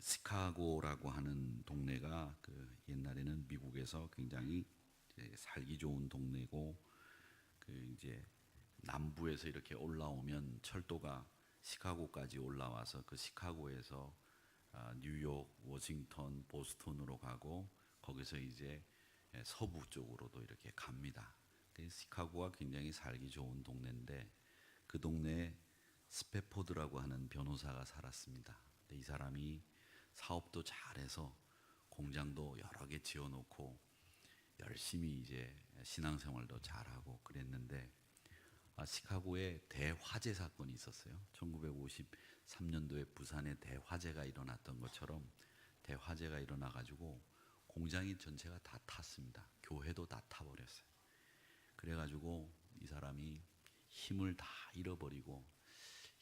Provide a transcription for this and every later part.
시카고라고 하는 동네가 옛날에는 미국에서 굉장히 이제 살기 좋은 동네고, 이제 남부에서 이렇게 올라오면 철도가 시카고까지 올라와서 그 시카고에서 뉴욕, 워싱턴, 보스턴으로 가고, 거기서 이제 서부 쪽으로도 이렇게 갑니다. 시카고가 굉장히 살기 좋은 동네인데, 그 동네에 스패포드라고 하는 변호사가 살았습니다. 근데 이 사람이 사업도 잘해서 공장도 여러 개 지어놓고 열심히 이제 신앙생활도 잘하고 그랬는데, 시카고에 대화재 사건이 있었어요. 1953년도에 부산에 대화재가 일어났던 것처럼 대화재가 일어나가지고 공장이 전체가 다 탔습니다. 교회도 다 타버렸어요. 그래가지고 이 사람이 힘을 다 잃어버리고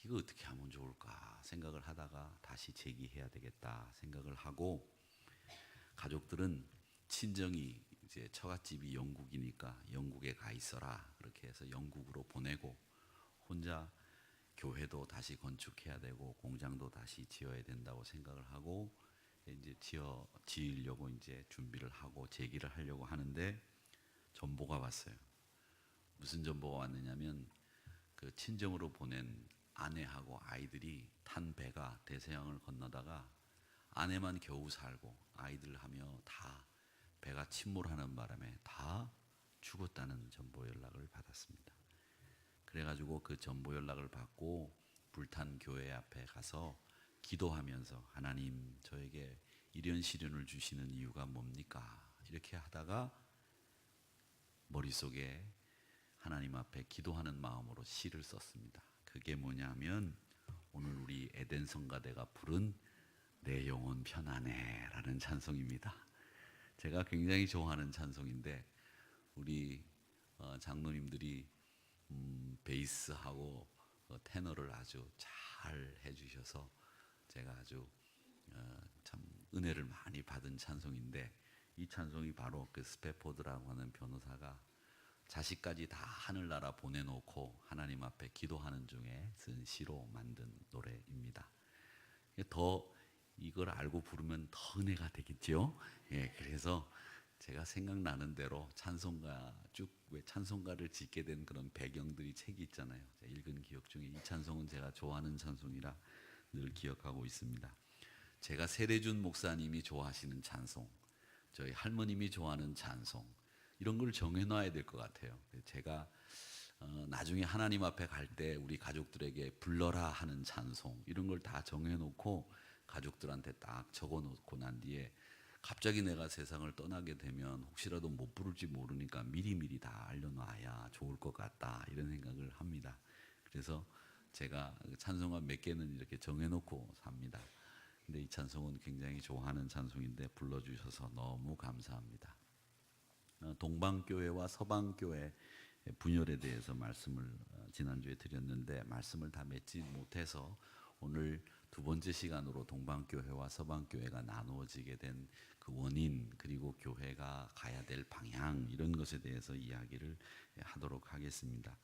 이거 어떻게 하면 좋을까 생각을 하다가 다시 재기해야 되겠다 생각을 하고, 가족들은 친정이 이제 처갓집이 영국이니까 영국에 가 있어라 그렇게 해서 영국으로 보내고, 혼자 교회도 다시 건축해야 되고 공장도 다시 지어야 된다고 생각을 하고 이제 지으려고 이제 준비를 하고 재기를 하려고 하는데, 전보가 왔어요. 무슨 전보가 왔느냐면 그 친정으로 보낸 아내하고 아이들이 탄 배가 대서양을 건너다가 아내만 겨우 살고 아이들하며 다 배가 침몰하는 바람에 다 죽었다는 전보 연락을 받았습니다. 그래가지고 그 전보 연락을 받고 불탄 교회 앞에 가서 기도하면서, 하나님 저에게 이런 시련을 주시는 이유가 뭡니까? 이렇게 하다가 머릿속에 하나님 앞에 기도하는 마음으로 시를 썼습니다. 그게 뭐냐면 오늘 우리 에덴 성가대가 부른 내 영혼 편안해 라는 찬송입니다. 제가 굉장히 좋아하는 찬송인데 우리 장로님들이 베이스하고 테너를 아주 잘 해주셔서 제가 아주 참 은혜를 많이 받은 찬송인데, 이 찬송이 바로 그 스패포드라고 하는 변호사가 자식까지 다 하늘나라 보내놓고 하나님 앞에 기도하는 중에 쓴 시로 만든 노래입니다. 더 이걸 알고 부르면 더 은혜가 되겠죠. 예, 그래서 제가 생각나는 대로 찬송가 왜 찬송가를 짓게 된 그런 배경들이 책이 있잖아요. 제가 읽은 기억 중에 이 찬송은 제가 좋아하는 찬송이라 늘 기억하고 있습니다. 제가 세례준 목사님이 좋아하시는 찬송, 저희 할머님이 좋아하는 찬송, 이런 걸 정해놔야 될 것 같아요. 제가 나중에 하나님 앞에 갈 때 우리 가족들에게 불러라 하는 찬송, 이런 걸 다 정해놓고 가족들한테 딱 적어놓고 난 뒤에 갑자기 내가 세상을 떠나게 되면 혹시라도 못 부를지 모르니까 미리미리 다 알려놔야 좋을 것 같다, 이런 생각을 합니다. 그래서 제가 찬송가 몇 개는 이렇게 정해놓고 삽니다. 근데 이 찬송은 굉장히 좋아하는 찬송인데 불러주셔서 너무 감사합니다. 동방교회와 서방교회 분열에 대해서 말씀을 지난주에 드렸는데 말씀을 다 맺지 못해서 오늘 두 번째 시간으로 동방교회와 서방교회가 나누어지게 된 그 원인, 그리고 교회가 가야 될 방향, 이런 것에 대해서 이야기를 하도록 하겠습니다.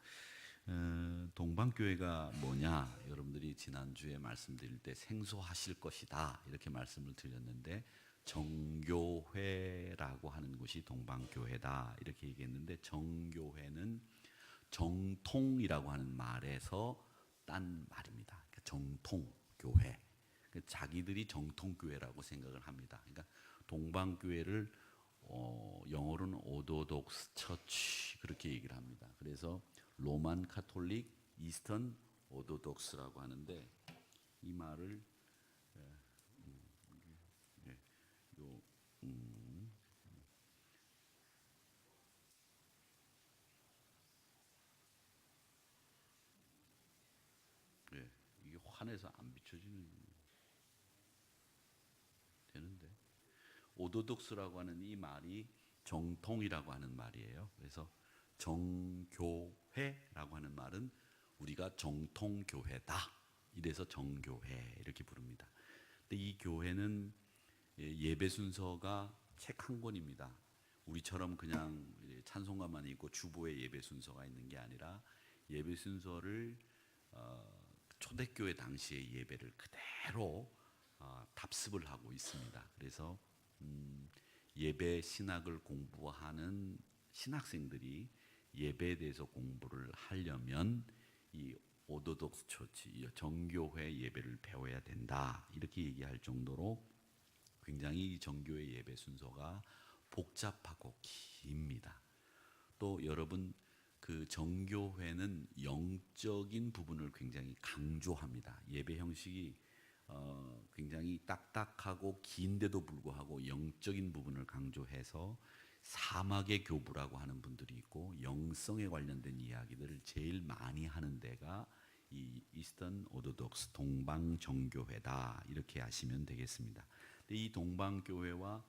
동방교회가 뭐냐, 여러분들이 지난주에 말씀드릴 때 생소하실 것이다 이렇게 말씀을 드렸는데, 정교회라고 하는 곳이 동방교회다 이렇게 얘기했는데, 정교회는 정통이라고 하는 말에서 딴 말입니다. 그러니까 정통교회, 자기들이 정통교회라고 생각을 합니다. 그러니까 동방교회를 영어로는 오도독스 처치 그렇게 얘기를 합니다. 그래서 로만 카톨릭 이스턴 오도독스라고 하는데, 이 말을 요, 예, 이게 환해서 안 비춰지는 되는데, 오도독스라고 하는 이 말이 정통이라고 하는 말이에요. 그래서 정교회라고 하는 말은 우리가 정통교회다, 이래서 정교회 이렇게 부릅니다. 근데 이 교회는 예배 순서가 책 한 권입니다. 우리처럼 그냥 찬송가만 있고 주보에 예배 순서가 있는 게 아니라, 예배 순서를 초대교회 당시의 예배를 그대로 답습을 하고 있습니다. 그래서 예배 신학을 공부하는 신학생들이 예배에 대해서 공부를 하려면 이 오더독스 처치, 정교회 예배를 배워야 된다. 이렇게 얘기할 정도로 굉장히 정교회 예배 순서가 복잡하고 깁니다. 또 여러분 그 정교회는 영적인 부분을 굉장히 강조합니다. 예배 형식이 굉장히 딱딱하고 긴데도 불구하고 영적인 부분을 강조해서 사막의 교부라고 하는 분들이 있고 영성에 관련된 이야기들을 제일 많이 하는 데가 이 이스턴 오더독스 동방 정교회다 이렇게 아시면 되겠습니다. 근데 이 동방 교회와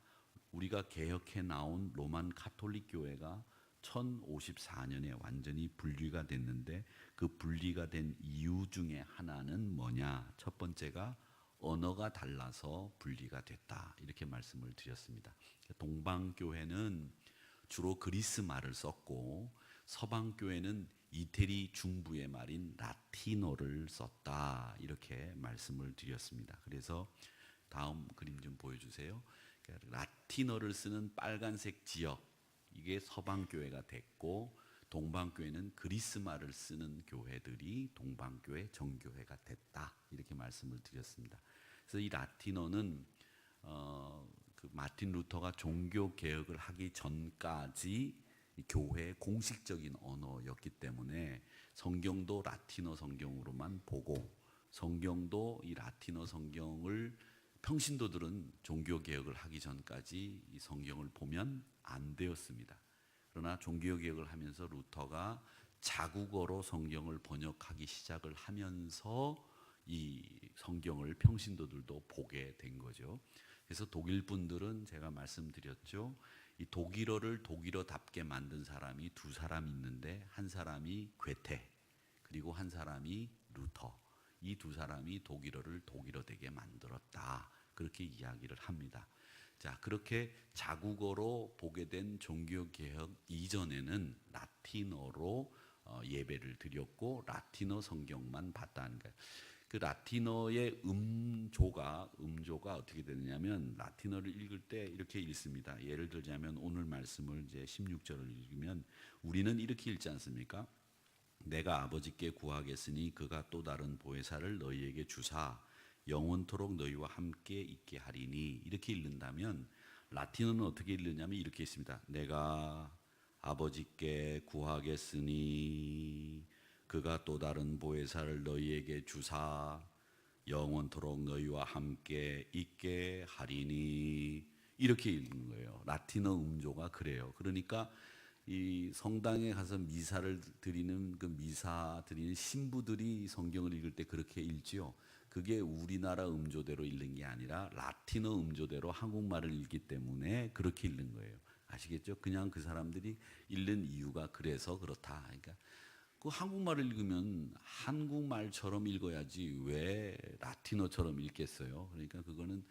우리가 개혁해 나온 로만 카톨릭 교회가 1054년에 완전히 분리가 됐는데 그 분리가 된 이유 중에 하나는 뭐냐? 첫 번째가 언어가 달라서 분리가 됐다. 이렇게 말씀을 드렸습니다. 동방교회는 주로 그리스 말을 썼고 서방교회는 이태리 중부의 말인 라틴어를 썼다. 이렇게 말씀을 드렸습니다. 그래서 다음 그림 좀 보여주세요. 라틴어를 쓰는 빨간색 지역, 이게 서방교회가 됐고 동방교회는 그리스 말을 쓰는 교회들이 동방교회 정교회가 됐다. 이렇게 말씀을 드렸습니다. 그래서 이 라틴어는 그 마틴 루터가 종교 개혁을 하기 전까지 교회의 공식적인 언어였기 때문에 성경도 라틴어 성경으로만 보고 성경도 이 라틴어 성경을 평신도들은 종교 개혁을 하기 전까지 이 성경을 보면 안 되었습니다. 그러나 종교 개혁을 하면서 루터가 자국어로 성경을 번역하기 시작을 하면서 이 성경을 평신도들도 보게 된 거죠. 그래서 독일 분들은 제가 말씀드렸죠. 이 독일어를 독일어답게 만든 사람이 두 사람 있는데 한 사람이 괴테 그리고 한 사람이 루터. 이 두 사람이 독일어를 독일어되게 만들었다. 그렇게 이야기를 합니다. 자, 그렇게 자국어로 보게 된 종교개혁 이전에는 라틴어로 예배를 드렸고 라틴어 성경만 봤다는 거예요. 그 라틴어의 음조가 어떻게 되느냐면 라틴어를 읽을 때 이렇게 읽습니다. 예를 들자면 오늘 말씀을 이제 16절을 읽으면 우리는 이렇게 읽지 않습니까? 내가 아버지께 구하겠으니 그가 또 다른 보혜사를 너희에게 주사 영원토록 너희와 함께 있게 하리니 이렇게 읽는다면 라틴어는 어떻게 읽느냐면 이렇게 있습니다. 내가 아버지께 구하겠으니 그가 또 다른 보혜사를 너희에게 주사 영원토록 너희와 함께 있게 하리니 이렇게 읽는 거예요. 라틴어 음조가 그래요. 그러니까 이 성당에 가서 미사를 드리는 그 미사 드리는 신부들이 성경을 읽을 때 그렇게 읽지요. 그게 우리나라 음조대로 읽는 게 아니라 라틴어 음조대로 한국말을 읽기 때문에 그렇게 읽는 거예요. 아시겠죠? 그냥 그 사람들이 읽는 이유가 그래서 그렇다. 그러니까 그 한국말을 읽으면 한국말처럼 읽어야지 왜 라틴어처럼 읽겠어요? 그러니까 그거는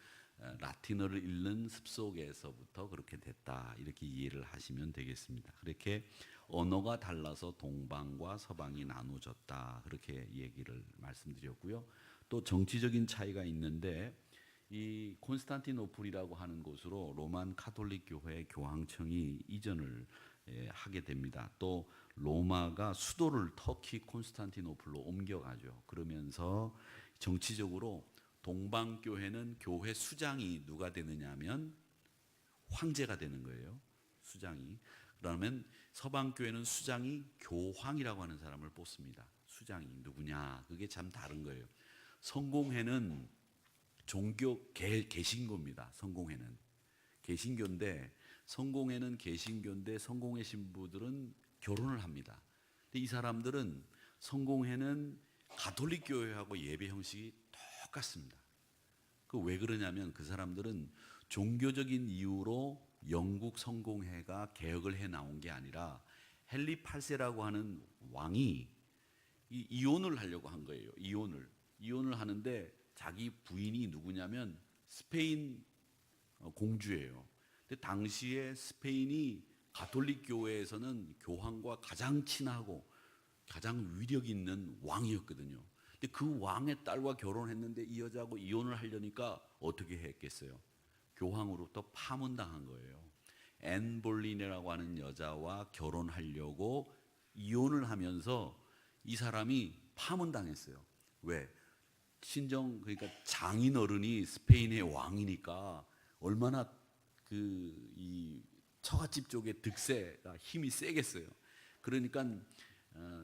라틴어를 읽는 습속에서부터 그렇게 됐다 이렇게 이해를 하시면 되겠습니다. 그렇게 언어가 달라서 동방과 서방이 나눠졌다 그렇게 얘기를 말씀드렸고요. 또 정치적인 차이가 있는데 이 콘스탄티노플이라고 하는 곳으로 로만 카톨릭 교회 교황청이 이전을 하게 됩니다. 또 로마가 수도를 터키 콘스탄티노플로 옮겨가죠. 그러면서 정치적으로 동방교회는 교회 수장이 누가 되느냐면 황제가 되는 거예요. 수장이. 그러면 서방교회는 수장이 교황이라고 하는 사람을 뽑습니다. 수장이 누구냐? 그게 참 다른 거예요. 성공회는 종교 개신교입니다. 성공회는 개신교인데 성공회는 개신교인데 성공회 신부들은 결혼을 합니다. 근데 이 사람들은 성공회는 가톨릭 교회하고 예배 형식이 똑같습니다. 그 왜 그러냐면 그 사람들은 종교적인 이유로 영국 성공회가 개혁을 해 나온 게 아니라 헨리 8세라고 하는 왕이 이혼을 하려고 한 거예요. 이혼을 하는데 자기 부인이 누구냐면 스페인 공주예요. 근데 당시에 스페인이 가톨릭 교회에서는 교황과 가장 친하고 가장 위력 있는 왕이었거든요. 근데 그 왕의 딸과 결혼했는데 이 여자하고 이혼을 하려니까 어떻게 했겠어요? 교황으로부터 파문당한 거예요. 앤 볼린이라고 하는 여자와 결혼하려고 이혼을 하면서 이 사람이 파문당했어요. 왜? 친정, 그러니까 장인 어른이 스페인의 왕이니까 얼마나 이 처갓집 쪽의 득세가 힘이 세겠어요. 그러니까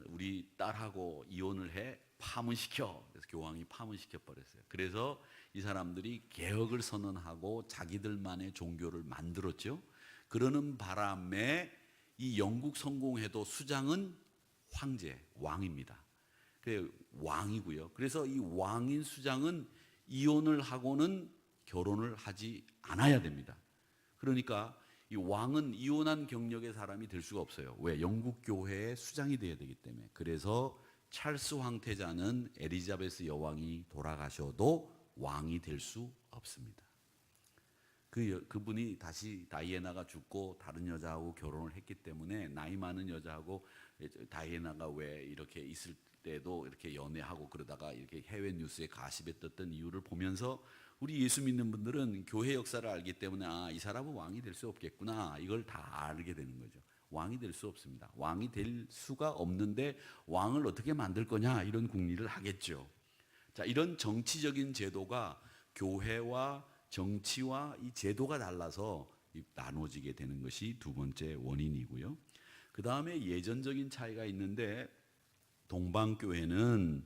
우리 딸하고 이혼을 해 파문시켜. 그래서 교황이 파문시켜 버렸어요. 그래서 이 사람들이 개혁을 선언하고 자기들만의 종교를 만들었죠. 그러는 바람에 이 영국 성공회도 수장은 황제, 왕입니다. 그 왕이고요. 그래서 이 왕인 수장은 이혼을 하고는 결혼을 하지 않아야 됩니다. 그러니까 이 왕은 이혼한 경력의 사람이 될 수가 없어요. 왜? 영국 교회의 수장이 되어야 되기 때문에. 그래서 찰스 황태자는 엘리자베스 여왕이 돌아가셔도 왕이 될 수 없습니다. 그분이 다시 다이애나가 죽고 다른 여자하고 결혼을 했기 때문에 나이 많은 여자하고 다이애나가 왜 이렇게 있을 때도 이렇게 연애하고 그러다가 이렇게 해외 뉴스에 가십에 떴던 이유를 보면서 우리 예수 믿는 분들은 교회 역사를 알기 때문에 이 사람은 왕이 될 수 없겠구나, 이걸 다 알게 되는 거죠. 왕이 될 수 없습니다. 왕이 될 수가 없는데 왕을 어떻게 만들 거냐, 이런 궁리를 하겠죠. 자, 이런 정치적인 제도가 교회와 정치와 이 제도가 달라서 나눠지게 되는 것이 두 번째 원인이고요. 그 다음에 예전적인 차이가 있는데, 동방교회는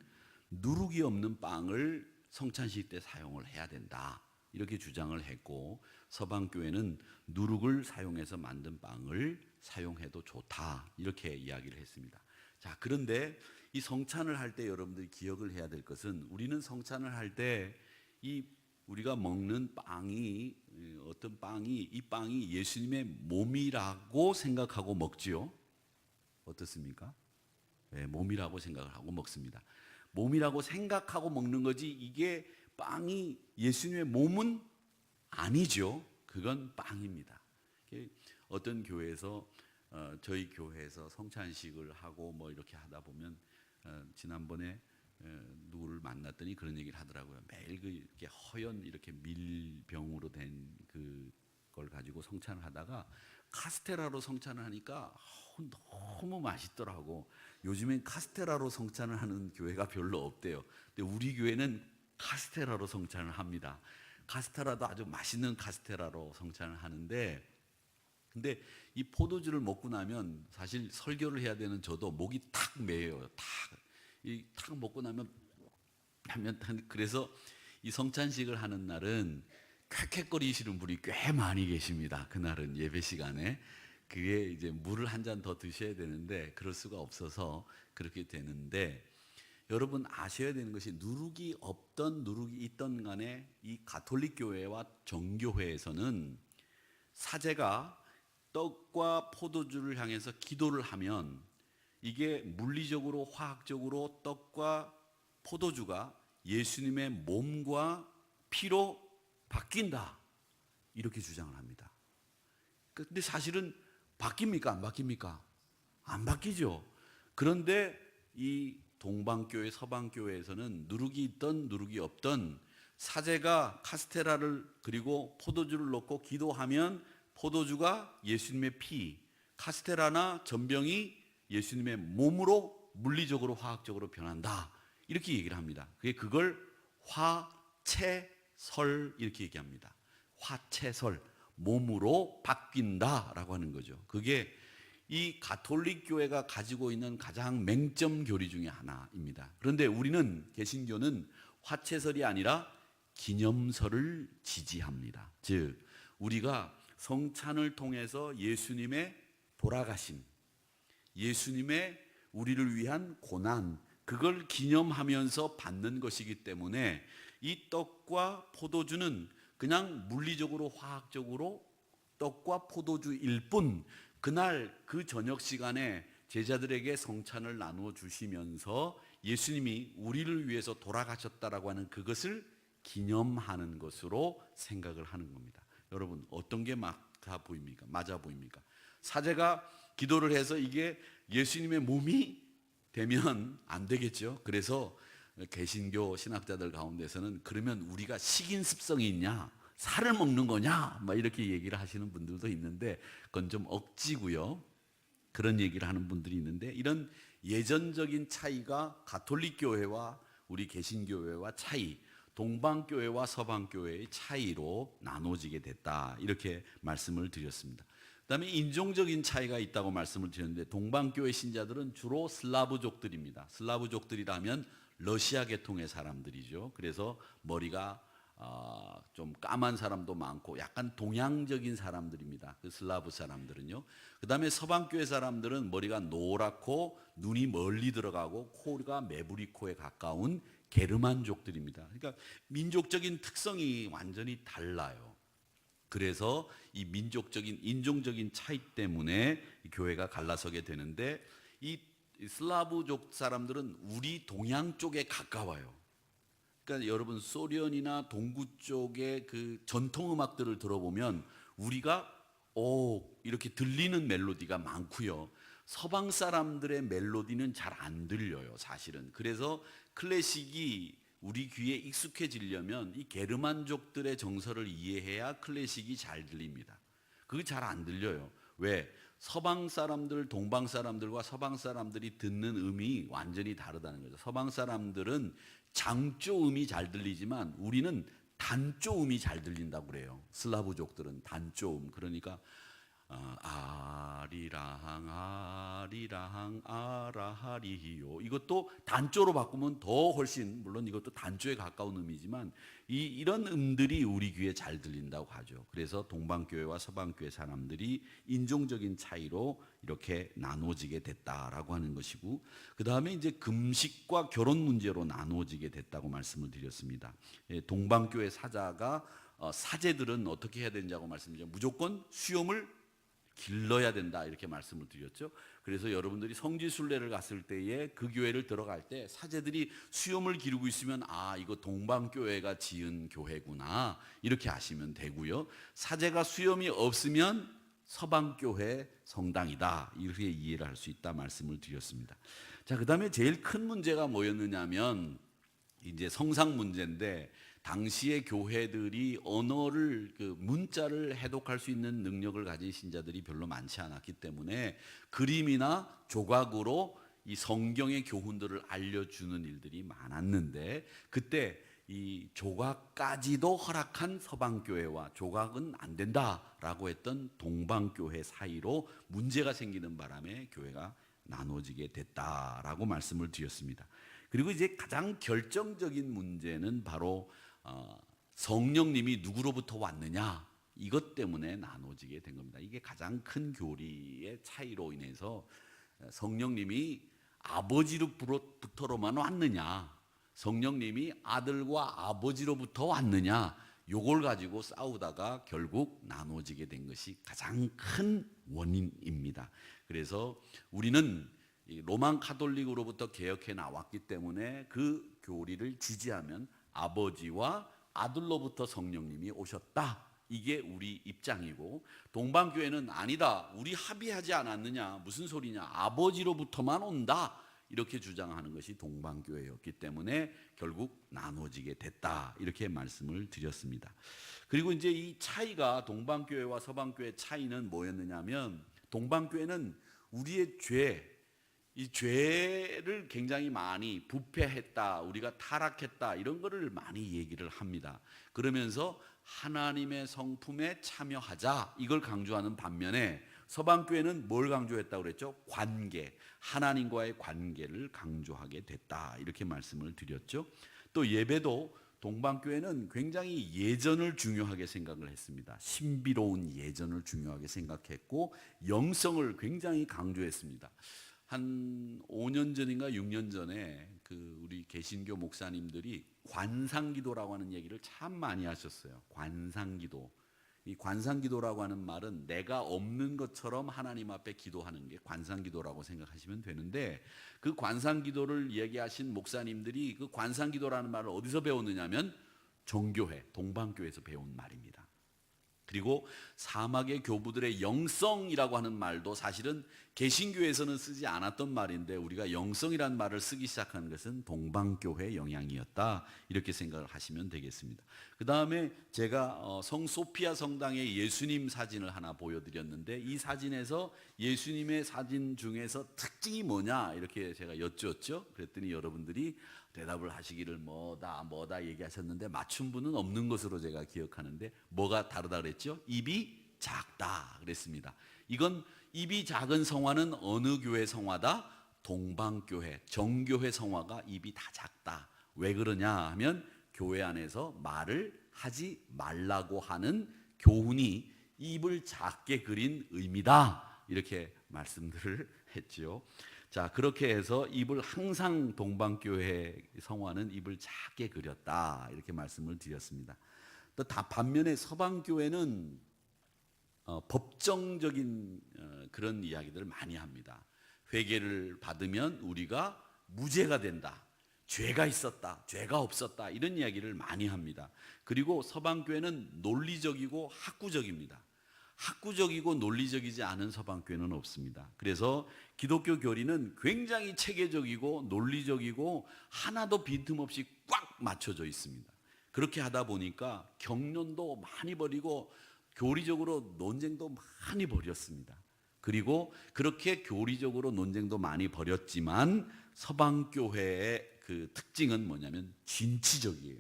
누룩이 없는 빵을 성찬식 때 사용을 해야 된다, 이렇게 주장을 했고, 서방교회는 누룩을 사용해서 만든 빵을 사용해도 좋다, 이렇게 이야기를 했습니다. 자, 그런데 이 성찬을 할 때 여러분들이 기억을 해야 될 것은, 우리는 성찬을 할 때 이 우리가 먹는 빵이, 어떤 빵이, 이 빵이 예수님의 몸이라고 생각하고 먹지요. 어떻습니까? 네, 몸이라고 생각을 하고 먹습니다. 몸이라고 생각하고 먹는 거지, 이게 빵이 예수님의 몸은 아니죠. 그건 빵입니다. 어떤 교회에서 저희 교회에서 성찬식을 하고 뭐 이렇게 하다 보면 지난번에 누구를 만났더니 그런 얘기를 하더라고요. 매일 이렇게 허연 이렇게 밀병으로 된 그걸 가지고 성찬을 하다가 카스테라로 성찬을 하니까 너무 맛있더라고. 요즘엔 카스테라로 성찬을 하는 교회가 별로 없대요. 근데 우리 교회는 카스테라로 성찬을 합니다. 카스테라도 아주 맛있는 카스테라로 성찬을 하는데, 근데 이 포도주를 먹고 나면 사실 설교를 해야 되는 저도 목이 탁 메여요. 탁 먹고 나면 그래서 이 성찬식을 하는 날은 쾌쾌거리시는 분이 꽤 많이 계십니다. 그날은 예배 시간에 그게 이제 물을 한 잔 더 드셔야 되는데 그럴 수가 없어서 그렇게 되는데, 여러분 아셔야 되는 것이, 누룩이 없던 누룩이 있던 간에 이 가톨릭 교회와 정교회에서는 사제가 떡과 포도주를 향해서 기도를 하면 이게 물리적으로 화학적으로 떡과 포도주가 예수님의 몸과 피로 바뀐다, 이렇게 주장을 합니다. 근데 사실은 바뀝니까? 안 바뀝니까? 안 바뀌죠. 그런데 이 동방교회, 서방교회에서는 누룩이 있던 누룩이 없던 사제가 카스테라를 그리고 포도주를 넣고 기도하면 포도주가 예수님의 피, 카스테라나 전병이 예수님의 몸으로 물리적으로 화학적으로 변한다, 이렇게 얘기를 합니다. 그걸 화채설 이렇게 얘기합니다. 화채설, 몸으로 바뀐다라고 하는 거죠. 그게 이 가톨릭 교회가 가지고 있는 가장 맹점 교리 중에 하나입니다. 그런데 우리는, 개신교는 화채설이 아니라 기념설을 지지합니다. 즉 우리가 성찬을 통해서 예수님의 돌아가심, 예수님의 우리를 위한 고난, 그걸 기념하면서 받는 것이기 때문에 이 떡과 포도주는 그냥 물리적으로 화학적으로 떡과 포도주일 뿐, 그날 그 저녁 시간에 제자들에게 성찬을 나누어 주시면서 예수님이 우리를 위해서 돌아가셨다라고 하는 그것을 기념하는 것으로 생각을 하는 겁니다. 여러분, 어떤 게 맞아 보입니까? 맞아 보입니까? 사제가 기도를 해서 이게 예수님의 몸이 되면 안 되겠죠. 그래서 개신교 신학자들 가운데서는 그러면 우리가 식인 습성이 있냐? 살을 먹는 거냐? 막 이렇게 얘기를 하시는 분들도 있는데 그건 좀 억지고요. 그런 얘기를 하는 분들이 있는데 이런 예전적인 차이가 가톨릭 교회와 우리 개신교회와 차이, 동방교회와 서방교회의 차이로 나눠지게 됐다. 이렇게 말씀을 드렸습니다. 그다음에 인종적인 차이가 있다고 말씀을 드렸는데 동방교회 신자들은 주로 슬라브족들입니다. 슬라브족들이라면 러시아 계통의 사람들이죠. 그래서 머리가 좀 까만 사람도 많고 약간 동양적인 사람들입니다. 그 슬라브 사람들은요. 그다음에 서방교회 사람들은 머리가 노랗고 눈이 멀리 들어가고 코가 메부리 코에 가까운 게르만족들입니다. 그러니까 민족적인 특성이 완전히 달라요. 그래서 이 민족적인 인종적인 차이 때문에 교회가 갈라서게 되는데 이 슬라브족 사람들은 우리 동양 쪽에 가까워요. 그러니까 여러분 소련이나 동구 쪽의 그 전통 음악들을 들어보면 우리가 이렇게 들리는 멜로디가 많고요. 서방 사람들의 멜로디는 잘 안 들려요, 사실은. 그래서 클래식이 우리 귀에 익숙해지려면 이 게르만족들의 정서를 이해해야 클래식이 잘 들립니다. 그게 잘 안 들려요. 왜? 서방 사람들, 동방 사람들과 서방 사람들이 듣는 음이 완전히 다르다는 거죠. 서방 사람들은 장조 음이 잘 들리지만 우리는 단조 음이 잘 들린다고 그래요. 슬라브족들은 단조 음. 그러니까 아리랑 아리랑 아라하리요, 이것도 단조로 바꾸면 더 훨씬, 물론 이것도 단조에 가까운 음이지만 이런 음들이 우리 귀에 잘 들린다고 하죠. 그래서 동방교회와 서방교회 사람들이 인종적인 차이로 이렇게 나눠지게 됐다라고 하는 것이고, 그 다음에 이제 금식과 결혼 문제로 나눠지게 됐다고 말씀을 드렸습니다. 동방교회 사자가 사제들은 어떻게 해야 되는지하고 말씀드렸죠. 무조건 수염을 길러야 된다 이렇게 말씀을 드렸죠. 그래서 여러분들이 성지순례를 갔을 때에 그 교회를 들어갈 때 사제들이 수염을 기르고 있으면 이거 동방교회가 지은 교회구나 이렇게 아시면 되고요. 사제가 수염이 없으면 서방교회 성당이다 이렇게 이해를 할 수 있다 말씀을 드렸습니다. 자, 그 다음에 제일 큰 문제가 뭐였느냐면 이제 성상 문제인데, 당시의 교회들이 언어를 문자를 해독할 수 있는 능력을 가진 신자들이 별로 많지 않았기 때문에 그림이나 조각으로 이 성경의 교훈들을 알려주는 일들이 많았는데, 그때 이 조각까지도 허락한 서방교회와 조각은 안 된다라고 했던 동방교회 사이로 문제가 생기는 바람에 교회가 나눠지게 됐다라고 말씀을 드렸습니다. 그리고 이제 가장 결정적인 문제는 바로 성령님이 누구로부터 왔느냐, 이것 때문에 나눠지게 된 겁니다. 이게 가장 큰 교리의 차이로 인해서 성령님이 아버지로부터로만 왔느냐, 성령님이 아들과 아버지로부터 왔느냐, 요걸 가지고 싸우다가 결국 나눠지게 된 것이 가장 큰 원인입니다. 그래서 우리는 로만 카톨릭으로부터 개혁해 나왔기 때문에 그 교리를 지지하면 아버지와 아들로부터 성령님이 오셨다, 이게 우리 입장이고, 동방교회는 아니다, 우리 합의하지 않았느냐, 무슨 소리냐, 아버지로부터만 온다 이렇게 주장하는 것이 동방교회였기 때문에 결국 나눠지게 됐다 이렇게 말씀을 드렸습니다. 그리고 이제 이 차이가, 동방교회와 서방교회 차이는 뭐였느냐면, 동방교회는 우리의 이 죄를 굉장히 많이 부패했다, 우리가 타락했다, 이런 거를 많이 얘기를 합니다. 그러면서 하나님의 성품에 참여하자, 이걸 강조하는 반면에 서방교회는 뭘 강조했다고 그랬죠? 관계, 하나님과의 관계를 강조하게 됐다 이렇게 말씀을 드렸죠. 또 예배도 동방교회는 굉장히 예전을 중요하게 생각을 했습니다. 신비로운 예전을 중요하게 생각했고 영성을 굉장히 강조했습니다. 한 5년 전인가 6년 전에 우리 개신교 목사님들이 관상기도라고 하는 얘기를 참 많이 하셨어요. 관상기도. 이 관상기도라고 하는 말은 내가 없는 것처럼 하나님 앞에 기도하는 게 관상기도라고 생각하시면 되는데, 그 관상기도를 얘기하신 목사님들이 그 관상기도라는 말을 어디서 배웠느냐면 정교회, 동방교회에서 배운 말입니다. 그리고 사막의 교부들의 영성이라고 하는 말도 사실은 개신교에서는 쓰지 않았던 말인데 우리가 영성이란 말을 쓰기 시작한 것은 동방교회 영향이었다, 이렇게 생각을 하시면 되겠습니다. 그 다음에 제가 성 소피아 성당의 예수님 사진을 하나 보여드렸는데, 이 사진에서 예수님의 사진 중에서 특징이 뭐냐 이렇게 제가 여쭈었죠. 그랬더니 여러분들이 대답을 하시기를 뭐다 얘기하셨는데, 맞춘 분은 없는 것으로 제가 기억하는데, 뭐가 다르다 그랬죠? 입이 작다 그랬습니다. 이건 입이 작은 성화는 어느 교회 성화다? 동방교회, 정교회 성화가 입이 다 작다. 왜 그러냐 하면 교회 안에서 말을 하지 말라고 하는 교훈이 입을 작게 그린 의미다, 이렇게 말씀들을 했죠. 자, 그렇게 해서 입을 항상 동방교회 성화는 입을 작게 그렸다, 이렇게 말씀을 드렸습니다. 또 반면에 서방교회는 법정적인 그런 이야기들을 많이 합니다. 회개를 받으면 우리가 무죄가 된다, 죄가 있었다, 죄가 없었다, 이런 이야기를 많이 합니다. 그리고 서방교회는 논리적이고 학구적입니다. 학구적이고 논리적이지 않은 서방교회는 없습니다. 그래서 기독교 교리는 굉장히 체계적이고 논리적이고 하나도 빈틈없이 꽉 맞춰져 있습니다. 그렇게 하다 보니까 경론도 많이 벌이고 교리적으로 논쟁도 많이 벌였습니다. 그리고 그렇게 교리적으로 논쟁도 많이 벌였지만 서방교회의 그 특징은 뭐냐면 진취적이에요.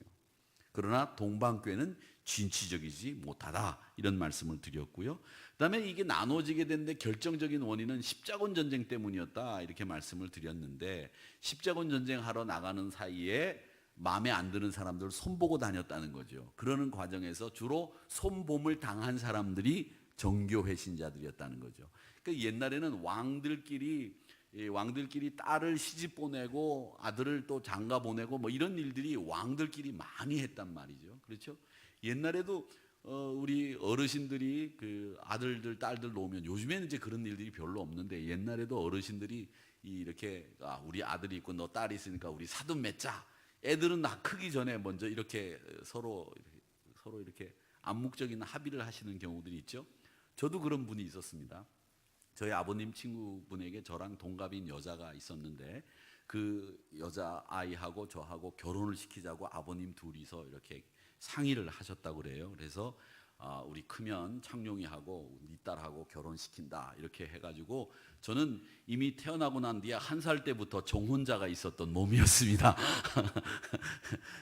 그러나 동방교회는 진취적이지 못하다, 이런 말씀을 드렸고요. 그 다음에 이게 나눠지게 된 데 결정적인 원인은 십자군 전쟁 때문이었다, 이렇게 말씀을 드렸는데, 십자군 전쟁 하러 나가는 사이에 마음에 안 드는 사람들을 손보고 다녔다는 거죠. 그러는 과정에서 주로 손봄을 당한 사람들이 정교회 신자들이었다는 거죠. 그러니까 옛날에는 왕들끼리 딸을 시집 보내고 아들을 또 장가 보내고 뭐 이런 일들이 왕들끼리 많이 했단 말이죠. 그렇죠? 옛날에도 우리 어르신들이 그 아들들 딸들 놓으면, 요즘에는 이제 그런 일들이 별로 없는데, 옛날에도 어르신들이 이렇게 우리 아들이 있고 너 딸이 있으니까 우리 사돈 맺자. 애들은 나 크기 전에 먼저 이렇게 서로 이렇게 암묵적인 합의를 하시는 경우들이 있죠. 저도 그런 분이 있었습니다. 저희 아버님 친구분에게 저랑 동갑인 여자가 있었는데, 그 여자 아이하고 저하고 결혼을 시키자고 아버님 둘이서 이렇게 상의를 하셨다고 그래요. 그래서 우리 크면 창룡이하고 네 딸하고 결혼시킨다, 이렇게 해가지고 저는 이미 태어나고 난 뒤에 1살 때부터 정혼자가 있었던 몸이었습니다.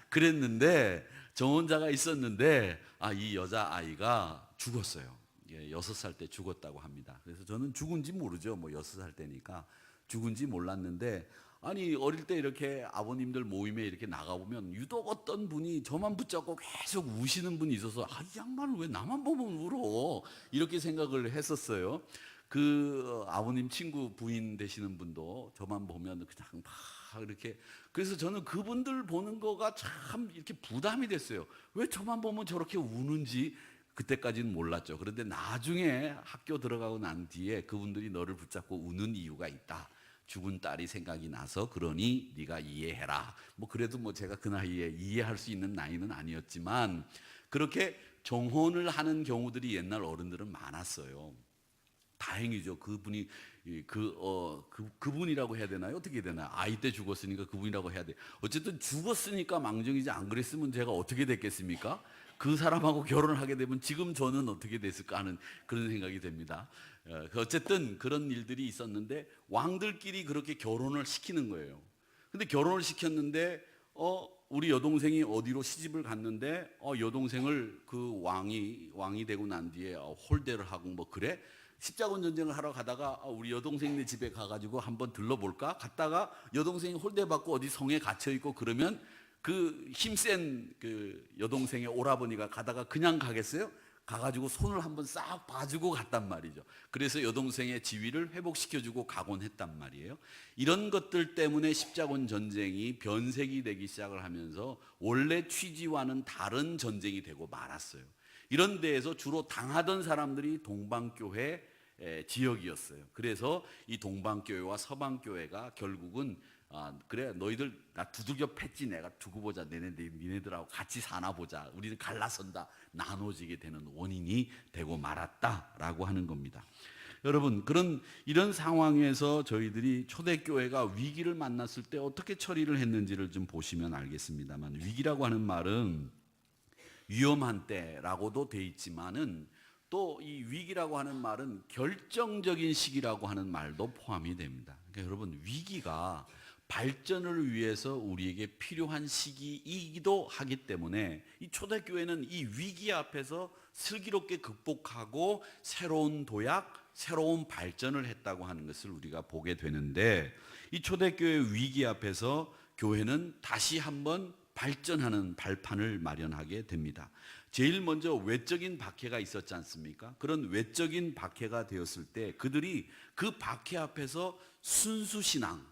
그랬는데 정혼자가 있었는데 이 여자아이가 죽었어요. 6살 때 죽었다고 합니다. 그래서 저는 죽은지 모르죠. 뭐 6살 때니까 죽은지 몰랐는데, 아니 어릴 때 이렇게 아버님들 모임에 이렇게 나가보면 유독 어떤 분이 저만 붙잡고 계속 우시는 분이 있어서 이 양반은 왜 나만 보면 울어, 이렇게 생각을 했었어요. 그 아버님 친구 부인 되시는 분도 저만 보면 그냥 막 이렇게, 그래서 저는 그분들 보는 거가 참 이렇게 부담이 됐어요. 왜 저만 보면 저렇게 우는지 그때까지는 몰랐죠. 그런데 나중에 학교 들어가고 난 뒤에 그분들이 너를 붙잡고 우는 이유가 있다, 죽은 딸이 생각이 나서 그러니 네가 이해해라. 뭐 그래도 뭐 제가 그 나이에 이해할 수 있는 나이는 아니었지만, 그렇게 정혼을 하는 경우들이 옛날 어른들은 많았어요. 다행이죠. 그분이 그분이라고 해야 되나요? 어떻게 해야 되나요? 아이 때 죽었으니까 그분이라고 해야 돼. 어쨌든 죽었으니까 망정이지, 안 그랬으면 제가 어떻게 됐겠습니까? 그 사람하고 결혼을 하게 되면 지금 저는 어떻게 됐을까 하는 그런 생각이 됩니다. 어쨌든 그런 일들이 있었는데 왕들끼리 그렇게 결혼을 시키는 거예요. 근데 결혼을 시켰는데 우리 여동생이 어디로 시집을 갔는데 여동생을 그 왕이 되고 난 뒤에 홀대를 하고 뭐 그래? 십자군 전쟁을 하러 가다가 우리 여동생네 집에 가가지고 한번 들러볼까? 갔다가 여동생이 홀대받고 어디 성에 갇혀있고 그러면 그 힘센 그 여동생의 오라버니가 가다가 그냥 가겠어요? 가가지고 손을 한번 싹 봐주고 갔단 말이죠. 그래서 여동생의 지위를 회복시켜주고 가곤 했단 말이에요. 이런 것들 때문에 십자군 전쟁이 변색이 되기 시작을 하면서 원래 취지와는 다른 전쟁이 되고 말았어요. 이런 데에서 주로 당하던 사람들이 동방교회 지역이었어요. 그래서 이 동방교회와 서방교회가 결국은 그래 너희들 나 두들겨 팼지, 내가 두고 보자, 니네들하고 같이 사나 보자, 우리는 갈라선다, 나눠지게 되는 원인이 되고 말았다라고 하는 겁니다. 여러분, 이런 상황에서 저희들이 초대교회가 위기를 만났을 때 어떻게 처리를 했는지를 좀 보시면 알겠습니다만, 위기라고 하는 말은 위험한 때라고도 돼 있지만은 또 이 위기라고 하는 말은 결정적인 시기라고 하는 말도 포함이 됩니다. 그러니까 여러분, 위기가 발전을 위해서 우리에게 필요한 시기이기도 하기 때문에 이 초대교회는 이 위기 앞에서 슬기롭게 극복하고 새로운 도약, 새로운 발전을 했다고 하는 것을 우리가 보게 되는데, 이 초대교회 위기 앞에서 교회는 다시 한번 발전하는 발판을 마련하게 됩니다. 제일 먼저 외적인 박해가 있었지 않습니까? 그런 외적인 박해가 되었을 때 그들이 그 박해 앞에서 순수신앙,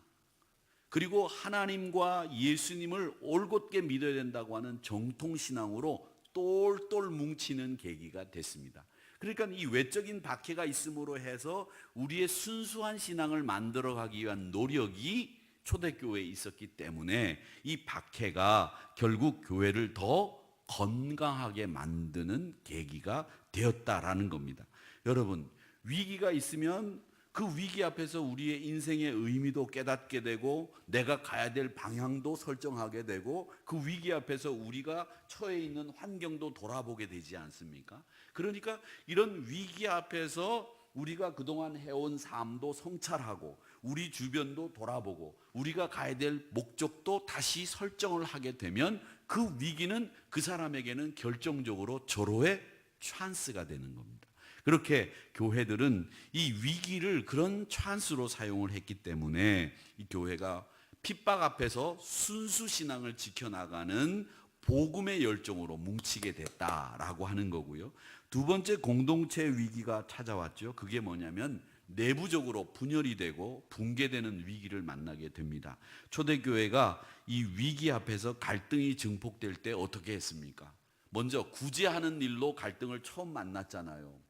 그리고 하나님과 예수님을 올곧게 믿어야 된다고 하는 정통신앙으로 똘똘 뭉치는 계기가 됐습니다. 그러니까 이 외적인 박해가 있음으로 해서 우리의 순수한 신앙을 만들어가기 위한 노력이 초대교회에 있었기 때문에 이 박해가 결국 교회를 더 건강하게 만드는 계기가 되었다라는 겁니다. 여러분, 위기가 있으면 그 위기 앞에서 우리의 인생의 의미도 깨닫게 되고 내가 가야 될 방향도 설정하게 되고 그 위기 앞에서 우리가 처해 있는 환경도 돌아보게 되지 않습니까? 그러니까 이런 위기 앞에서 우리가 그동안 해온 삶도 성찰하고 우리 주변도 돌아보고 우리가 가야 될 목적도 다시 설정을 하게 되면 그 위기는 그 사람에게는 결정적으로 절호의 찬스가 되는 겁니다. 그렇게 교회들은 이 위기를 그런 찬스로 사용을 했기 때문에 이 교회가 핍박 앞에서 순수 신앙을 지켜나가는 복음의 열정으로 뭉치게 됐다라고 하는 거고요. 두 번째 공동체 위기가 찾아왔죠. 그게 뭐냐면 내부적으로 분열이 되고 붕괴되는 위기를 만나게 됩니다. 초대교회가 이 위기 앞에서 갈등이 증폭될 때 어떻게 했습니까? 먼저 구제하는 일로 갈등을 처음 만났잖아요.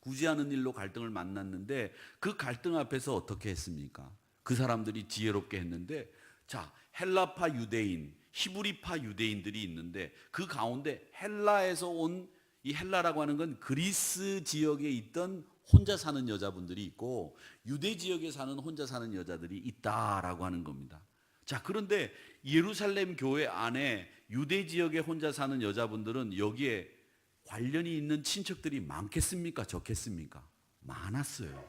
구제하는 일로 갈등을 만났는데 그 갈등 앞에서 어떻게 했습니까? 그 사람들이 지혜롭게 했는데, 자, 헬라파 유대인, 히브리파 유대인들이 있는데 그 가운데 헬라에서 온, 이 헬라라고 하는 건 그리스 지역에 있던 혼자 사는 여자분들이 있고 유대 지역에 사는 혼자 사는 여자들이 있다라고 하는 겁니다. 자, 그런데 예루살렘 교회 안에 유대 지역에 혼자 사는 여자분들은 여기에 관련이 있는 친척들이 많겠습니까? 적겠습니까? 많았어요.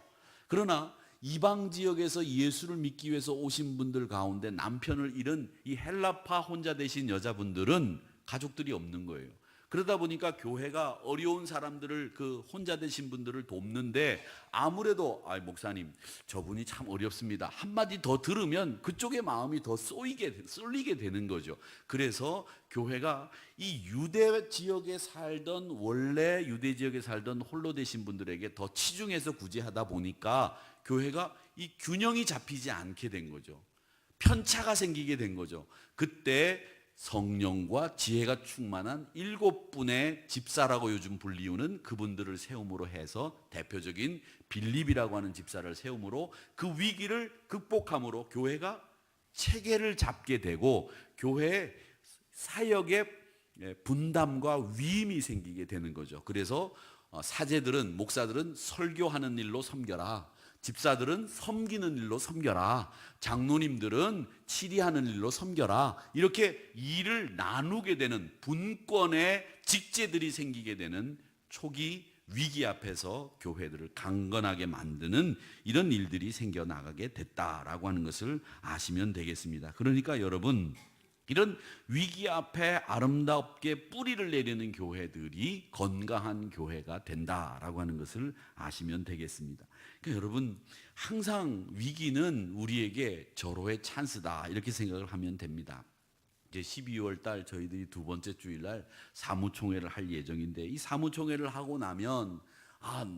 그러나 이방 지역에서 예수를 믿기 위해서 오신 분들 가운데 남편을 잃은 이 헬라파 혼자 되신 여자분들은 가족들이 없는 거예요. 그러다 보니까 교회가 어려운 사람들을, 그 혼자 되신 분들을 돕는데 아무래도 목사님 저분이 참 어렵습니다 한마디 더 들으면 그쪽의 마음이 더 쏠리게 되는 거죠. 그래서 교회가 이 유대 지역에 살던, 원래 유대 지역에 살던 홀로 되신 분들에게 더 치중해서 구제하다 보니까 교회가 이 균형이 잡히지 않게 된 거죠. 편차가 생기게 된 거죠. 그때 성령과 지혜가 충만한 7분의 집사라고 요즘 불리우는 그분들을 세움으로 해서 대표적인 빌립이라고 하는 집사를 세움으로 그 위기를 극복함으로 교회가 체계를 잡게 되고 교회의 사역의 분담과 위임이 생기게 되는 거죠. 그래서 사제들은, 목사들은 설교하는 일로 섬겨라, 집사들은 섬기는 일로 섬겨라, 장로님들은 치리하는 일로 섬겨라, 이렇게 일을 나누게 되는 분권의 직제들이 생기게 되는 초기 위기 앞에서 교회들을 강건하게 만드는 이런 일들이 생겨나가게 됐다라고 하는 것을 아시면 되겠습니다. 그러니까 여러분, 이런 위기 앞에 아름답게 뿌리를 내리는 교회들이 건강한 교회가 된다라고 하는 것을 아시면 되겠습니다. 그러니까 여러분, 항상 위기는 우리에게 절호의 찬스다, 이렇게 생각을 하면 됩니다. 이제 12월 달 저희들이 두 번째 주일날 사무총회를 할 예정인데, 이 사무총회를 하고 나면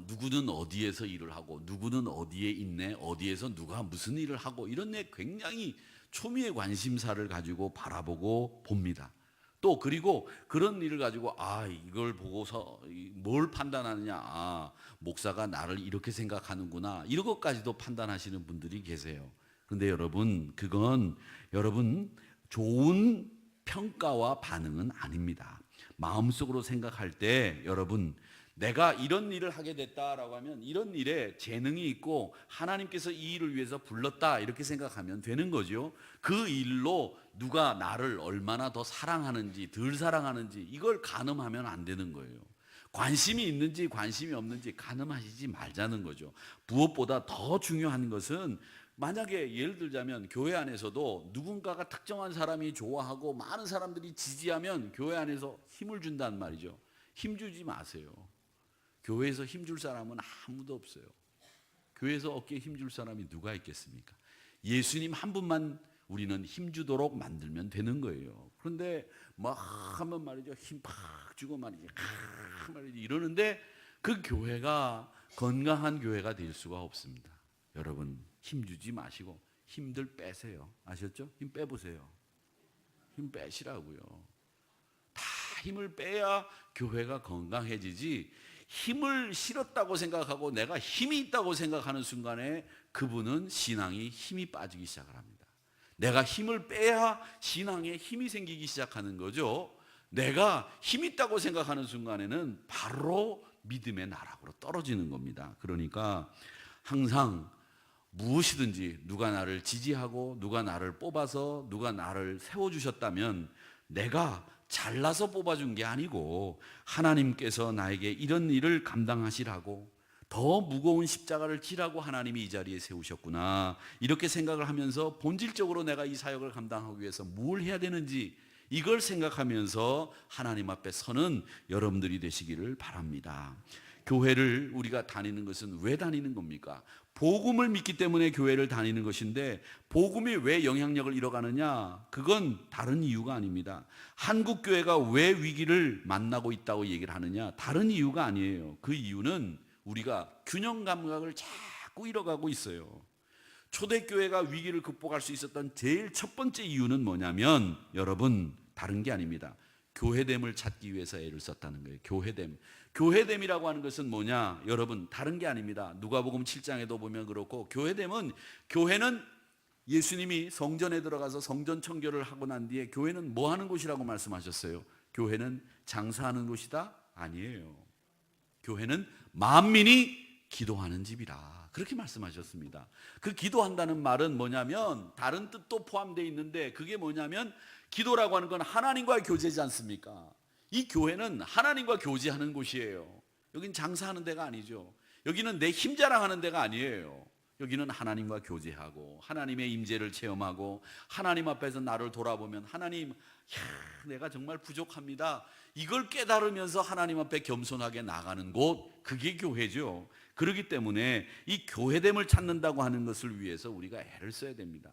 누구는 어디에서 일을 하고 누구는 어디에 있네, 어디에서 누가 무슨 일을 하고, 이런 데 굉장히 초미의 관심사를 가지고 바라보고 봅니다. 또 그리고 그런 일을 가지고 이걸 보고서 뭘 판단하느냐, 목사가 나를 이렇게 생각하는구나, 이런 것까지도 판단하시는 분들이 계세요. 그런데 여러분, 그건 여러분 좋은 평가와 반응은 아닙니다. 마음속으로 생각할 때 여러분, 내가 이런 일을 하게 됐다라고 하면 이런 일에 재능이 있고 하나님께서 이 일을 위해서 불렀다 이렇게 생각하면 되는 거죠. 그 일로 누가 나를 얼마나 더 사랑하는지 덜 사랑하는지 이걸 가늠하면 안 되는 거예요. 관심이 있는지 관심이 없는지 가늠하시지 말자는 거죠. 무엇보다 더 중요한 것은 만약에 예를 들자면 교회 안에서도 누군가가 특정한 사람이 좋아하고 많은 사람들이 지지하면 교회 안에서 힘을 준다는 말이죠. 힘주지 마세요. 교회에서 힘줄 사람은 아무도 없어요. 교회에서 어깨에 힘줄 사람이 누가 있겠습니까? 예수님 한 분만 우리는 힘주도록 만들면 되는 거예요. 그런데 막 하면 말이죠. 힘 팍 주고 말이지. 말이지 이러는데 그 교회가 건강한 교회가 될 수가 없습니다. 여러분 힘주지 마시고 힘들 빼세요. 아셨죠? 힘 빼보세요. 힘 빼시라고요. 다 힘을 빼야 교회가 건강해지지 힘을 실었다고 생각하고 내가 힘이 있다고 생각하는 순간에 그분은 신앙이 힘이 빠지기 시작을 합니다. 내가 힘을 빼야 신앙에 힘이 생기기 시작하는 거죠. 내가 힘 있다고 생각하는 순간에는 바로 믿음의 나락으로 떨어지는 겁니다. 그러니까 항상 무엇이든지 누가 나를 지지하고 누가 나를 뽑아서 누가 나를 세워주셨다면 내가 잘나서 뽑아준 게 아니고 하나님께서 나에게 이런 일을 감당하시라고 더 무거운 십자가를 지라고 하나님이 이 자리에 세우셨구나 이렇게 생각을 하면서 본질적으로 내가 이 사역을 감당하기 위해서 뭘 해야 되는지 이걸 생각하면서 하나님 앞에 서는 여러분들이 되시기를 바랍니다. 교회를 우리가 다니는 것은 왜 다니는 겁니까? 복음을 믿기 때문에 교회를 다니는 것인데 복음이 왜 영향력을 잃어가느냐? 그건 다른 이유가 아닙니다. 한국 교회가 왜 위기를 만나고 있다고 얘기를 하느냐? 다른 이유가 아니에요. 그 이유는 우리가 균형 감각을 자꾸 잃어가고 있어요. 초대교회가 위기를 극복할 수 있었던 제일 첫 번째 이유는 뭐냐면 여러분 다른 게 아닙니다. 교회됨을 찾기 위해서 애를 썼다는 거예요. 교회됨. 교회됨이라고 하는 것은 뭐냐? 여러분 다른 게 아닙니다. 누가복음 7장에도 보면 그렇고 교회는 예수님이 성전에 들어가서 성전 청결을 하고 난 뒤에 교회는 뭐 하는 곳이라고 말씀하셨어요? 교회는 장사하는 곳이다? 아니에요. 교회는 만민이 기도하는 집이라 그렇게 말씀하셨습니다. 그 기도한다는 말은 뭐냐면 다른 뜻도 포함되어 있는데 그게 뭐냐면 기도라고 하는 건 하나님과의 교제지 않습니까? 이 교회는 하나님과 교제하는 곳이에요. 여긴 장사하는 데가 아니죠. 여기는 내 힘 자랑하는 데가 아니에요. 여기는 하나님과 교제하고 하나님의 임재를 체험하고 하나님 앞에서 나를 돌아보면 하나님 내가 정말 부족합니다. 이걸 깨달으면서 하나님 앞에 겸손하게 나가는 곳 그게 교회죠. 그렇기 때문에 이 교회됨을 찾는다고 하는 것을 위해서 우리가 애를 써야 됩니다.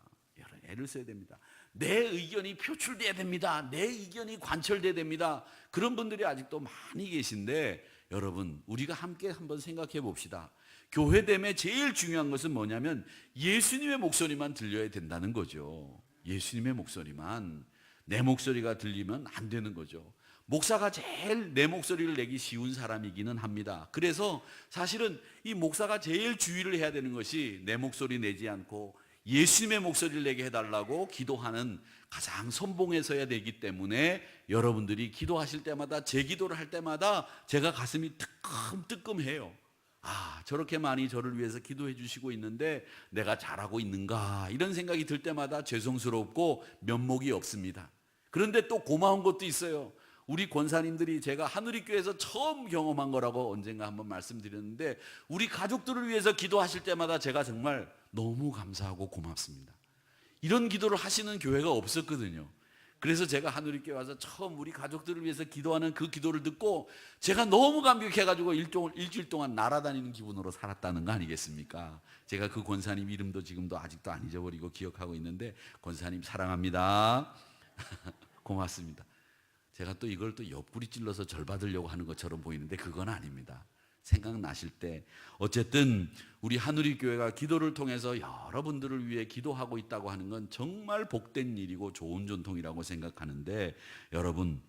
애를 써야 됩니다. 내 의견이 표출돼야 됩니다. 내 의견이 관철돼야 됩니다. 그런 분들이 아직도 많이 계신데 여러분 우리가 함께 한번 생각해 봅시다. 교회됨의 제일 중요한 것은 뭐냐면 예수님의 목소리만 들려야 된다는 거죠. 예수님의 목소리만. 내 목소리가 들리면 안 되는 거죠. 목사가 제일 내 목소리를 내기 쉬운 사람이기는 합니다. 그래서 사실은 이 목사가 제일 주의를 해야 되는 것이 내 목소리 내지 않고 예수님의 목소리를 내게 해달라고 기도하는 가장 선봉에 서야 되기 때문에 여러분들이 기도하실 때마다 제 기도를 할 때마다 제가 가슴이 뜨끔뜨끔해요. 아, 저렇게 많이 저를 위해서 기도해 주시고 있는데 내가 잘하고 있는가 이런 생각이 들 때마다 죄송스럽고 면목이 없습니다. 그런데 또 고마운 것도 있어요. 우리 권사님들이 제가 하누리교회에서 처음 경험한 거라고 언젠가 한번 말씀드렸는데 우리 가족들을 위해서 기도하실 때마다 제가 정말 너무 감사하고 고맙습니다. 이런 기도를 하시는 교회가 없었거든요. 그래서 제가 하누리교회 와서 처음 우리 가족들을 위해서 기도하는 그 기도를 듣고 제가 너무 감격해가지고 일주일 동안 날아다니는 기분으로 살았다는 거 아니겠습니까? 제가 그 권사님 이름도 지금도 아직도 안 잊어버리고 기억하고 있는데 권사님 사랑합니다. 고맙습니다. 제가 또 이걸 또 옆구리 찔러서 절 받으려고 하는 것처럼 보이는데 그건 아닙니다. 생각나실 때 어쨌든 우리 하누리교회가 기도를 통해서 여러분들을 위해 기도하고 있다고 하는 건 정말 복된 일이고 좋은 전통이라고 생각하는데 여러분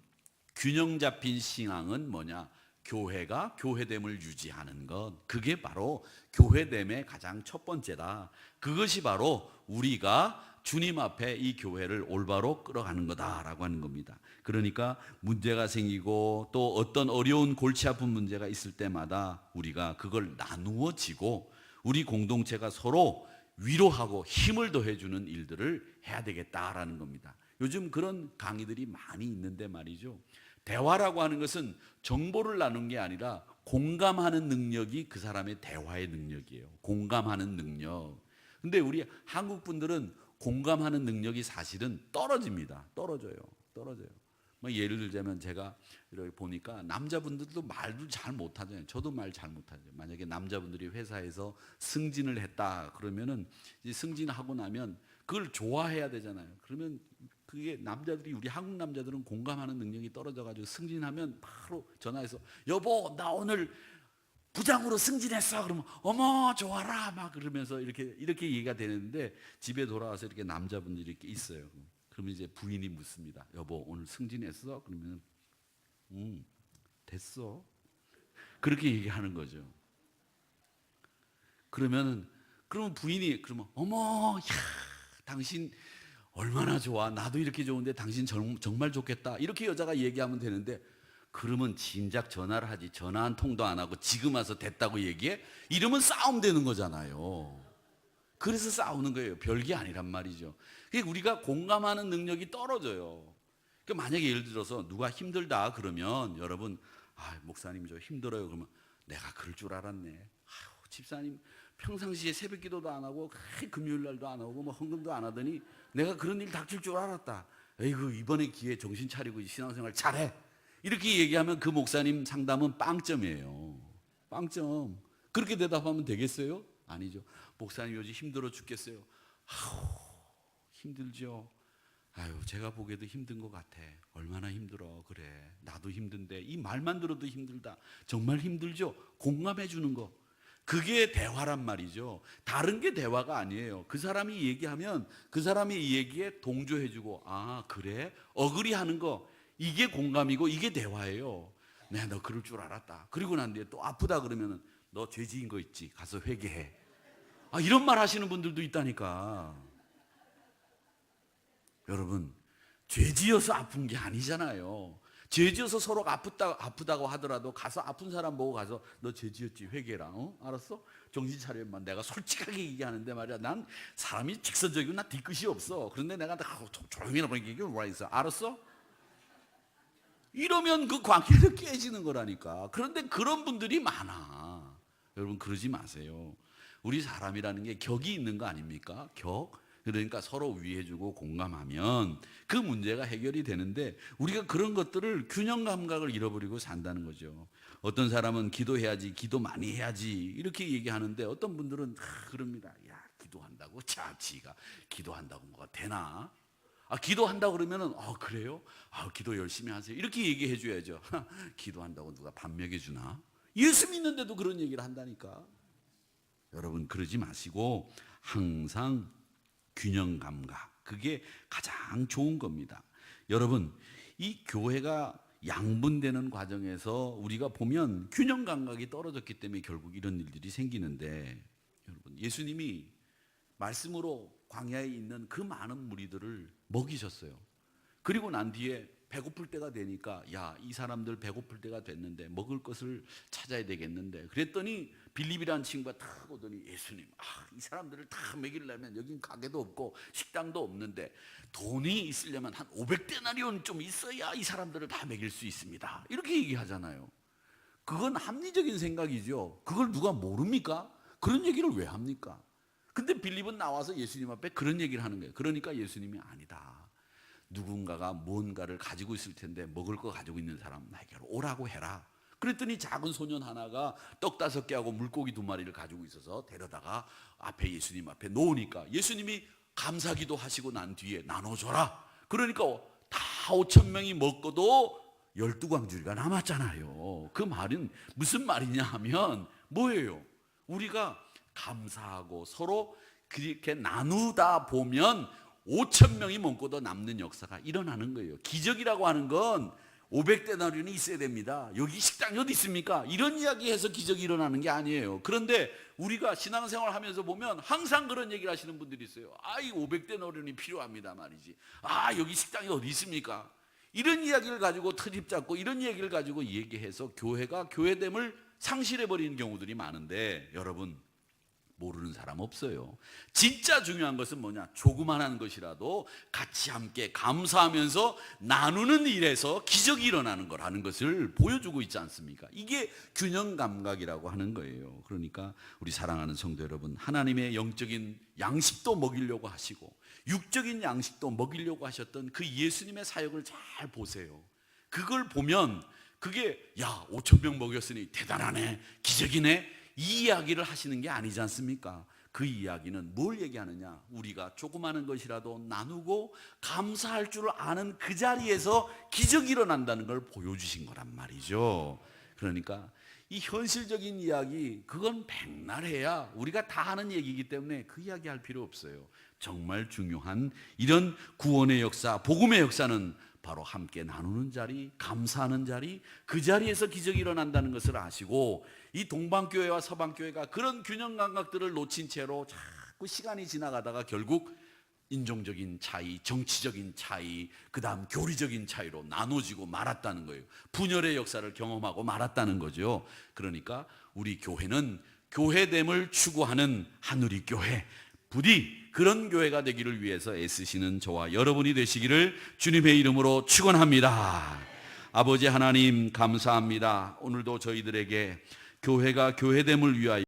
균형 잡힌 신앙은 뭐냐? 교회가 교회됨을 유지하는 것 그게 바로 교회됨의 가장 첫 번째다. 그것이 바로 우리가 주님 앞에 이 교회를 올바로 끌어가는 거다라고 하는 겁니다. 그러니까 문제가 생기고 또 어떤 어려운 골치 아픈 문제가 있을 때마다 우리가 그걸 나누어지고 우리 공동체가 서로 위로하고 힘을 더해주는 일들을 해야 되겠다라는 겁니다. 요즘 그런 강의들이 많이 있는데 말이죠. 대화라고 하는 것은 정보를 나눈 게 아니라 공감하는 능력이 그 사람의 대화의 능력이에요. 공감하는 능력. 근데 우리 한국 분들은 공감하는 능력이 사실은 떨어집니다. 떨어져요. 뭐 예를 들자면 제가 이렇게 보니까 남자분들도 말도 잘 못하잖아요. 저도 말 잘 못하죠. 만약에 남자분들이 회사에서 승진을 했다 그러면은 이제 승진하고 나면 그걸 좋아해야 되잖아요. 그러면 그게 남자들이 우리 한국 남자들은 공감하는 능력이 떨어져가지고 승진하면 바로 전화해서 여보 나 오늘 부장으로 승진했어. 그러면 어머 좋아라 막 그러면서 이렇게 얘기가 되는데 집에 돌아와서 이렇게 남자분들이 이렇게 있어요. 그러면 이제 부인이 묻습니다. 여보 오늘 승진했어? 그러면 됐어. 그렇게 얘기하는 거죠. 그러면 부인이 그러면 어머 야 당신 얼마나 좋아. 나도 이렇게 좋은데 당신 정말 좋겠다. 이렇게 여자가 얘기하면 되는데 그러면 진작 전화를 하지. 전화 한 통도 안 하고 지금 와서 됐다고 얘기해? 이러면 싸움 되는 거잖아요. 그래서 싸우는 거예요. 별게 아니란 말이죠. 우리가 공감하는 능력이 떨어져요. 그러니까 만약에 예를 들어서 누가 힘들다 그러면 여러분 목사님 저 힘들어요. 그러면 내가 그럴 줄 알았네. 집사님 평상시에 새벽 기도도 안 하고 금요일 날도 안 하고 뭐 헌금도 안 하더니 내가 그런 일 닥칠 줄 알았다. 에이구 이번에 기회에 정신 차리고 신앙생활 잘해. 이렇게 얘기하면 그 목사님 상담은 빵점이에요. 빵점. 그렇게 대답하면 되겠어요? 아니죠. 목사님 요즘 힘들어 죽겠어요. 힘들죠. 제가 보기에도 힘든 것 같아. 얼마나 힘들어. 그래 나도 힘든데 이 말만 들어도 힘들다. 정말 힘들죠. 공감해 주는 거. 그게 대화란 말이죠. 다른 게 대화가 아니에요. 그 사람이 얘기하면 그 사람이 이 얘기에 동조해 주고 그래? 어그리하는 거. 이게 공감이고 이게 대화예요. 내가 너 그럴 줄 알았다. 그리고 난 뒤에 또 아프다 그러면은 너 죄 지은 거 있지? 가서 회개해. 이런 말 하시는 분들도 있다니까. 여러분 죄 지어서 아픈 게 아니잖아요. 죄 지어서 서로가 아프다고 하더라도 가서 아픈 사람 보고 가서 너 죄 지었지 회개라. 알았어? 정신 차려만. 내가 솔직하게 얘기하는데 말이야. 난 사람이 직선적이고 나 뒤끝이 없어. 그런데 내가 조용히 하라고 얘기해. 알았어? 이러면 그 관계는 깨지는 거라니까. 그런데 그런 분들이 많아. 여러분 그러지 마세요. 우리 사람이라는 게 격이 있는 거 아닙니까? 격. 그러니까 서로 위해주고 공감하면 그 문제가 해결이 되는데 우리가 그런 것들을 균형 감각을 잃어버리고 산다는 거죠. 어떤 사람은 기도해야지, 기도 많이 해야지 이렇게 얘기하는데 어떤 분들은 그럽니다. 야 기도한다고? 자 지가 기도한다고 뭐가 되나? 기도한다고 그러면은 그래요? 기도 열심히 하세요. 이렇게 얘기해 줘야죠. 기도한다고 누가 밥 먹여주나? 예수 믿는데도 그런 얘기를 한다니까. 여러분 그러지 마시고 항상 균형 감각. 그게 가장 좋은 겁니다. 여러분 이 교회가 양분되는 과정에서 우리가 보면 균형 감각이 떨어졌기 때문에 결국 이런 일들이 생기는데 여러분 예수님이 말씀으로 광야에 있는 그 많은 무리들을 먹이셨어요. 그리고 난 뒤에 배고플 때가 되니까 이 사람들 배고플 때가 됐는데 먹을 것을 찾아야 되겠는데 그랬더니 빌립이라는 친구가 탁 오더니 예수님 이 사람들을 다 먹이려면 여긴 가게도 없고 식당도 없는데 돈이 있으려면 한 500데나리온 좀 있어야 이 사람들을 다 먹일 수 있습니다. 이렇게 얘기하잖아요. 그건 합리적인 생각이죠. 그걸 누가 모릅니까? 그런 얘기를 왜 합니까? 근데 빌립은 나와서 예수님 앞에 그런 얘기를 하는 거예요. 그러니까 예수님이 아니다. 누군가가 뭔가를 가지고 있을 텐데 먹을 거 가지고 있는 사람 나에게로 오라고 해라. 그랬더니 작은 소년 하나가 떡 5개하고 물고기 2마리를 가지고 있어서 데려다가 앞에 예수님 앞에 놓으니까 예수님이 감사기도 하시고 난 뒤에 나눠줘라. 그러니까 다 5,000명이 먹고도 12광주리가 남았잖아요. 그 말은 무슨 말이냐 하면 뭐예요? 우리가 감사하고 서로 그렇게 나누다 보면 5,000명이 먹고도 남는 역사가 일어나는 거예요. 기적이라고 하는 건 500데나리온이 있어야 됩니다. 여기 식당이 어디 있습니까? 이런 이야기해서 기적이 일어나는 게 아니에요. 그런데 우리가 신앙생활 하면서 보면 항상 그런 얘기를 하시는 분들이 있어요. 이 500데나리온이 필요합니다 말이지. 여기 식당이 어디 있습니까? 이런 이야기를 가지고 트집 잡고 이런 얘기를 가지고 얘기해서 교회가 교회됨을 상실해버리는 경우들이 많은데, 여러분 모르는 사람 없어요. 진짜 중요한 것은 뭐냐? 조그만한 것이라도 같이 함께 감사하면서 나누는 일에서 기적이 일어나는 거라는 것을 보여주고 있지 않습니까? 이게 균형 감각이라고 하는 거예요. 그러니까 우리 사랑하는 성도 여러분, 하나님의 영적인 양식도 먹이려고 하시고 육적인 양식도 먹이려고 하셨던 그 예수님의 사역을 잘 보세요. 그걸 보면 그게 5,000명 먹였으니 대단하네, 기적이네, 이 이야기를 하시는 게 아니지 않습니까? 그 이야기는 뭘 얘기하느냐? 우리가 조그마한 것이라도 나누고 감사할 줄 아는 그 자리에서 기적이 일어난다는 걸 보여주신 거란 말이죠. 그러니까 이 현실적인 이야기, 그건 백날 해야 우리가 다 하는 얘기이기 때문에 그 이야기 할 필요 없어요. 정말 중요한 이런 구원의 역사, 복음의 역사는 바로 함께 나누는 자리, 감사하는 자리, 그 자리에서 기적이 일어난다는 것을 아시고, 이 동방교회와 서방교회가 그런 균형 감각들을 놓친 채로 자꾸 시간이 지나가다가 결국 인종적인 차이, 정치적인 차이, 그 다음 교리적인 차이로 나눠지고 말았다는 거예요. 분열의 역사를 경험하고 말았다는 거죠. 그러니까 우리 교회는 교회됨을 추구하는 하누리 교회, 부디 그런 교회가 되기를 위해서 애쓰시는 저와 여러분이 되시기를 주님의 이름으로 축원합니다. 아버지 하나님 감사합니다. 오늘도 저희들에게 교회가 교회됨을 위하여